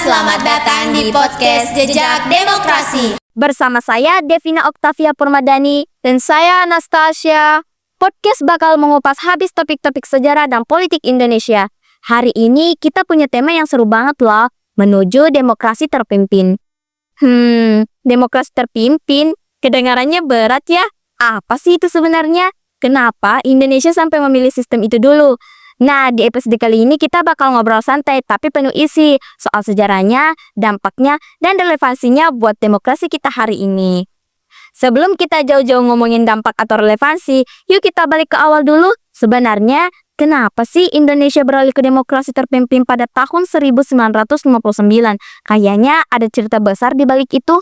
selamat datang di podcast Jejak Demokrasi. Bersama saya Devina Oktavia Purmadani dan saya Anastasia. Podcast bakal mengupas habis topik-topik sejarah dan politik Indonesia. Hari ini kita punya tema yang seru banget loh, menuju demokrasi terpimpin. Demokrasi terpimpin, kedengarannya berat ya. Apa sih itu sebenarnya? Kenapa Indonesia sampai memilih sistem itu dulu? Nah, di episode kali ini kita bakal ngobrol santai tapi penuh isi soal sejarahnya, dampaknya, dan relevansinya buat demokrasi kita hari ini. Sebelum kita jauh-jauh ngomongin dampak atau relevansi, yuk kita balik ke awal dulu. Sebenarnya, kenapa sih Indonesia beralih ke demokrasi terpimpin pada tahun 1959? Kayaknya ada cerita besar di balik itu.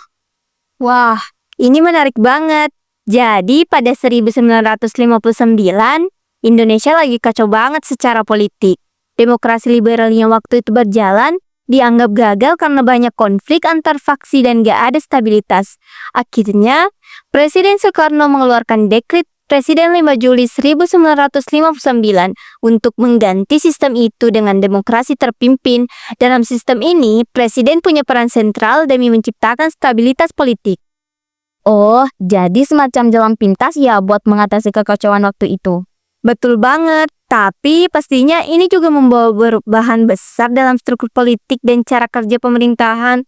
Wah, ini menarik banget. Jadi, pada 1959, Indonesia lagi kacau banget secara politik. Demokrasi liberal yang waktu itu berjalan dianggap gagal karena banyak konflik antar faksi dan gak ada stabilitas. Akhirnya, Presiden Soekarno mengeluarkan dekret Presiden 5 Juli 1959 untuk mengganti sistem itu dengan demokrasi terpimpin. Dalam sistem ini, Presiden punya peran sentral demi menciptakan stabilitas politik. Oh, jadi semacam jalan pintas ya buat mengatasi kekacauan waktu itu. Betul banget, tapi pastinya ini juga membawa perubahan besar dalam struktur politik dan cara kerja pemerintahan.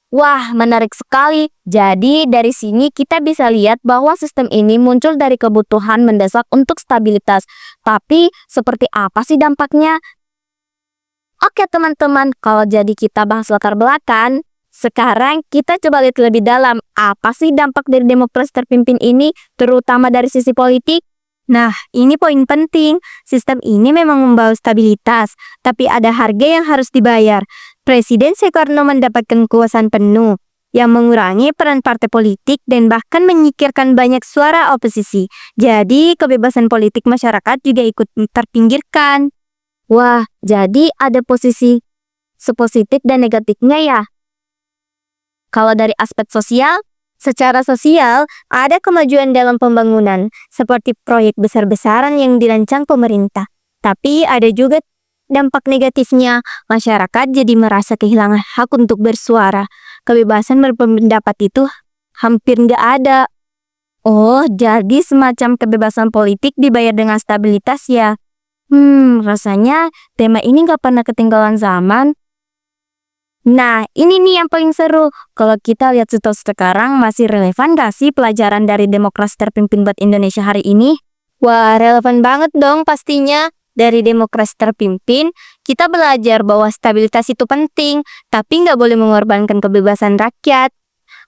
Wah, menarik sekali. Jadi dari sini kita bisa lihat bahwa sistem ini muncul dari kebutuhan mendesak untuk stabilitas. Tapi seperti apa sih dampaknya? Oke teman-teman, kalau jadi kita bahas latar belakang, sekarang kita coba lihat lebih dalam apa sih dampak dari demokrasi terpimpin ini, terutama dari sisi politik. Nah, ini poin penting. Sistem ini memang membawa stabilitas, tapi ada harga yang harus dibayar. Presiden Soekarno mendapatkan kekuasaan penuh, yang mengurangi peran partai politik dan bahkan menyingkirkan banyak suara oposisi. Jadi, kebebasan politik masyarakat juga ikut terpinggirkan. Wah, jadi ada posisi sepositif dan negatifnya ya. Kalau dari aspek sosial, secara sosial ada kemajuan dalam pembangunan seperti proyek besar-besaran yang dirancang pemerintah. Tapi ada juga dampak negatifnya, masyarakat jadi merasa kehilangan hak untuk bersuara. Kebebasan berpendapat itu hampir nggak ada. Oh, jadi semacam kebebasan politik dibayar dengan stabilitas ya. Rasanya tema ini nggak pernah ketinggalan zaman. Nah, ini nih yang paling seru. Kalau kita lihat situasi sekarang, masih relevan gak sih pelajaran dari demokrasi terpimpin buat Indonesia hari ini? Wah, relevan banget dong pastinya. Dari demokrasi terpimpin, kita belajar bahwa stabilitas itu penting, tapi nggak boleh mengorbankan kebebasan rakyat.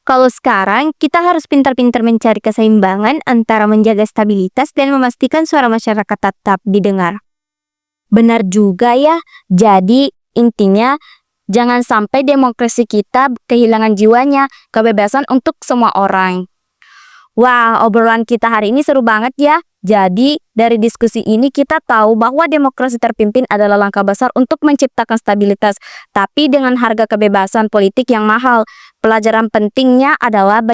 Kalau sekarang, kita harus pintar-pintar mencari keseimbangan antara menjaga stabilitas dan memastikan suara masyarakat tetap didengar. Benar juga ya, jadi intinya, jangan sampai demokrasi kita kehilangan jiwanya, kebebasan untuk semua orang. Wah, obrolan kita hari ini seru banget ya. Jadi, dari diskusi ini kita tahu bahwa demokrasi terpimpin adalah langkah besar untuk menciptakan stabilitas, tapi dengan harga kebebasan politik yang mahal. Pelajaran pentingnya adalah